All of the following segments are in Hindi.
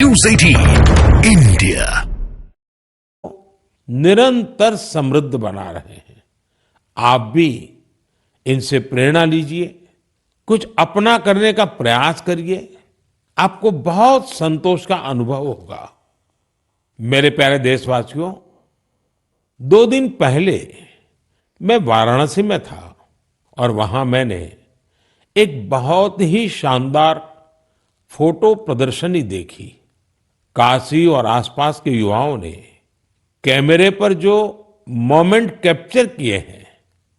न्यूज 18 इंडिया निरंतर समृद्ध बना रहे हैं। आप भी इनसे प्रेरणा लीजिए, कुछ अपना करने का प्रयास करिए, आपको बहुत संतोष का अनुभव होगा। मेरे प्यारे देशवासियों, 2 दिन पहले मैं वाराणसी में था और वहां मैंने एक बहुत ही शानदार फोटो प्रदर्शनी देखी। काशी और आसपास के युवाओं ने कैमरे पर जो मोमेंट कैप्चर किए हैं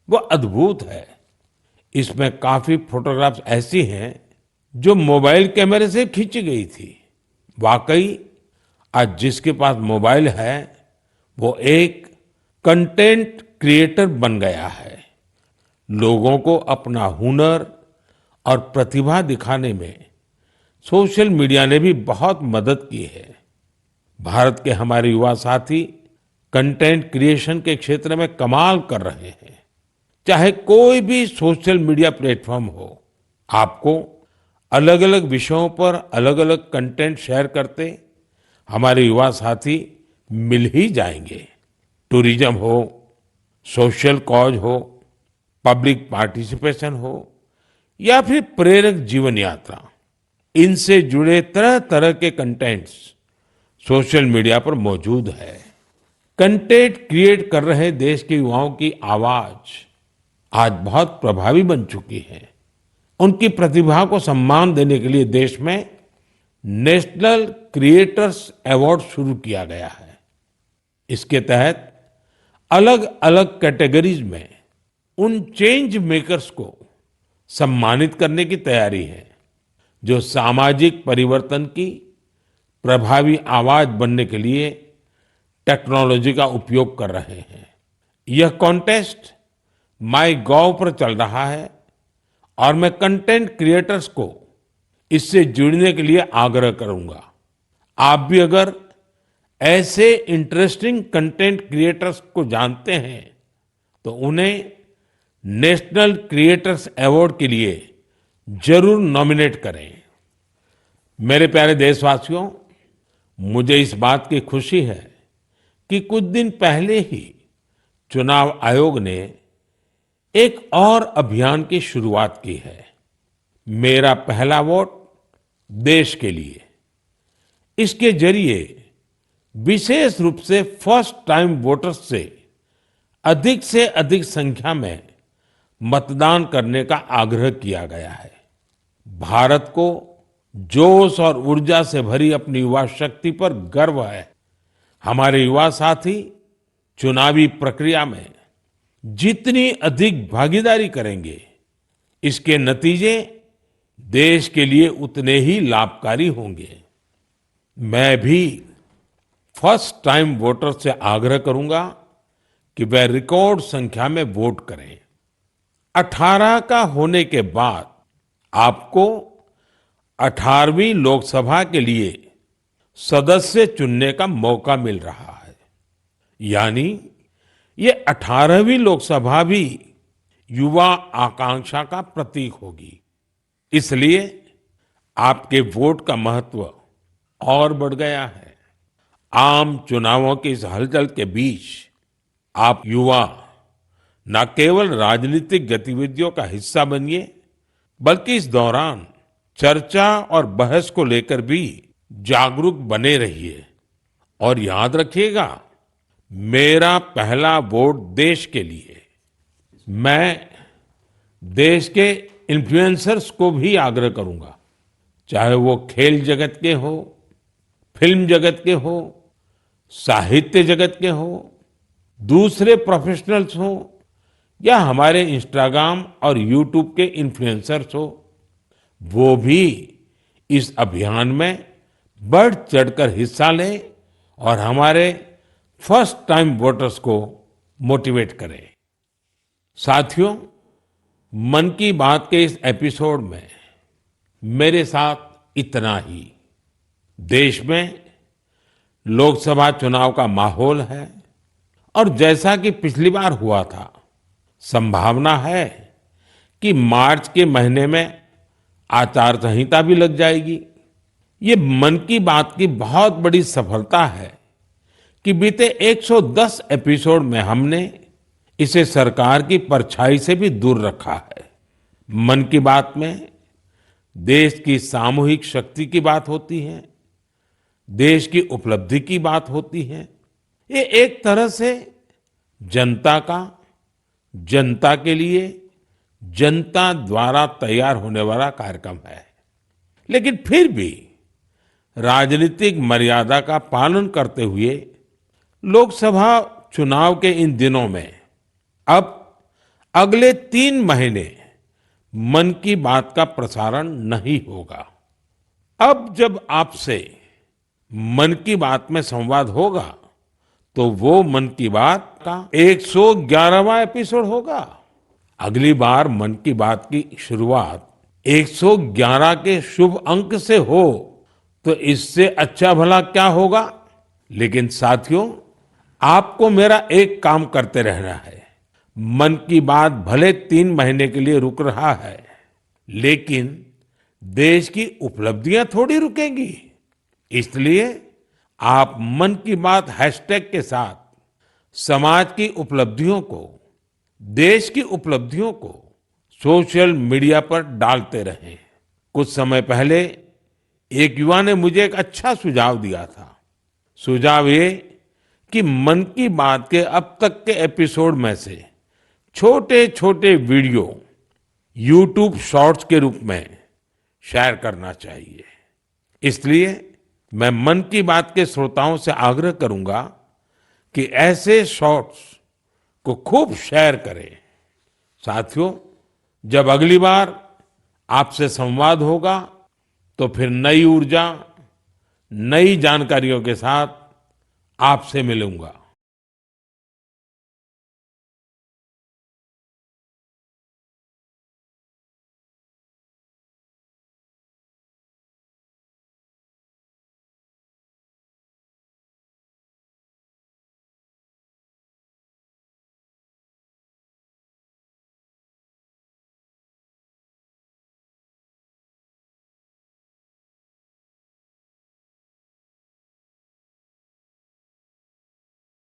वो अद्भुत है। इसमें काफी फोटोग्राफ्स ऐसी हैं जो मोबाइल कैमरे से खींची गई थी। वाकई आज जिसके पास मोबाइल है वो एक कंटेंट क्रिएटर बन गया है। लोगों को अपना हुनर और प्रतिभा दिखाने में सोशल मीडिया ने भी बहुत मदद की है। भारत के हमारे युवा साथी कंटेंट क्रिएशन के क्षेत्र में कमाल कर रहे हैं। चाहे कोई भी सोशल मीडिया प्लेटफॉर्म हो, आपको अलग अलग विषयों पर अलग अलग कंटेंट शेयर करते हमारे युवा साथी मिल ही जाएंगे। टूरिज्म हो, सोशल कॉज हो, पब्लिक पार्टिसिपेशन हो या फिर प्रेरक जीवन यात्रा, इनसे जुड़े तरह तरह के कंटेंट्स सोशल मीडिया पर मौजूद है। कंटेंट क्रिएट कर रहे देश के युवाओं की आवाज आज बहुत प्रभावी बन चुकी है। उनकी प्रतिभा को सम्मान देने के लिए देश में नेशनल क्रिएटर्स अवार्ड शुरू किया गया है। इसके तहत अलग अलग कैटेगरीज में उन चेंज मेकर्स को सम्मानित करने की तैयारी है जो सामाजिक परिवर्तन की प्रभावी आवाज बनने के लिए टेक्नोलॉजी का उपयोग कर रहे हैं। यह कॉन्टेस्ट माई गॉव पर चल रहा है और मैं कंटेंट क्रिएटर्स को इससे जुड़ने के लिए आग्रह करूंगा। आप भी अगर ऐसे इंटरेस्टिंग कंटेंट क्रिएटर्स को जानते हैं तो उन्हें नेशनल क्रिएटर्स अवार्ड के लिए जरूर नॉमिनेट करें। मेरे प्यारे देशवासियों, मुझे इस बात की खुशी है कि कुछ दिन पहले ही चुनाव आयोग ने एक और अभियान की शुरुआत की है, मेरा पहला वोट देश के लिए। इसके जरिए विशेष रूप से फर्स्ट टाइम वोटर्स से अधिक संख्या में मतदान करने का आग्रह किया गया है। भारत को जोश और ऊर्जा से भरी अपनी युवा शक्ति पर गर्व है। हमारे युवा साथी चुनावी प्रक्रिया में जितनी अधिक भागीदारी करेंगे, इसके नतीजे देश के लिए उतने ही लाभकारी होंगे। मैं भी फर्स्ट टाइम वोटर से आग्रह करूंगा कि वह रिकॉर्ड संख्या में वोट करें। 18 का होने के बाद आपको 18वीं लोकसभा के लिए सदस्य चुनने का मौका मिल रहा है। यानी ये 18वीं लोकसभा भी युवा आकांक्षा का प्रतीक होगी। इसलिए आपके वोट का महत्व और बढ़ गया है। आम चुनावों की इस हलचल के बीच आप युवा न केवल राजनीतिक गतिविधियों का हिस्सा बनिए, बल्कि इस दौरान चर्चा और बहस को लेकर भी जागरूक बने रहिए। और याद रखिएगा, मेरा पहला वोट देश के लिए। मैं देश के इन्फ्लुएंसर्स को भी आग्रह करूंगा, चाहे वो खेल जगत के हो, फिल्म जगत के हो, साहित्य जगत के हो, दूसरे प्रोफेशनल्स हो या हमारे इंस्टाग्राम और यूट्यूब के इन्फ्लुएंसर्स हो, वो भी इस अभियान में बढ़ चढ़कर हिस्सा लें और हमारे फर्स्ट टाइम वोटर्स को मोटिवेट करें। साथियों, मन की बात के इस एपिसोड में मेरे साथ इतना ही। देश में लोकसभा चुनाव का माहौल है और जैसा कि पिछली बार हुआ था, संभावना है कि मार्च के महीने में आचार संहिता भी लग जाएगी। ये मन की बात की बहुत बड़ी सफलता है कि बीते 110 एपिसोड में हमने इसे सरकार की परछाई से भी दूर रखा है। मन की बात में देश की सामूहिक शक्ति की बात होती है, देश की उपलब्धि की बात होती है। ये एक तरह से जनता का, जनता के लिए, जनता द्वारा तैयार होने वाला कार्यक्रम है। लेकिन फिर भी राजनीतिक मर्यादा का पालन करते हुए लोकसभा चुनाव के इन दिनों में अब अगले 3 महीने मन की बात का प्रसारण नहीं होगा। अब जब आपसे मन की बात में संवाद होगा तो वो मन की बात का 111वां एपिसोड होगा। अगली बार मन की बात की शुरुआत 111 के शुभ अंक से हो तो इससे अच्छा भला क्या होगा। लेकिन साथियों, आपको मेरा एक काम करते रहना है। मन की बात भले 3 महीने के लिए रुक रहा है, लेकिन देश की उपलब्धियां थोड़ी रुकेंगी। इसलिए आप मन की बात हैशटैग के साथ समाज की उपलब्धियों को, देश की उपलब्धियों को सोशल मीडिया पर डालते रहें। कुछ समय पहले एक युवा ने मुझे एक अच्छा सुझाव दिया था। सुझाव ये कि मन की बात के अब तक के एपिसोड में से छोटे छोटे वीडियो यूट्यूब शॉर्ट्स के रूप में शेयर करना चाहिए। इसलिए मैं मन की बात के श्रोताओं से आग्रह करूंगा कि ऐसे शॉर्ट्स को खूब शेयर करें। साथियों, जब अगली बार आपसे संवाद होगा तो फिर नई ऊर्जा, नई जानकारियों के साथ आपसे मिलूंगा।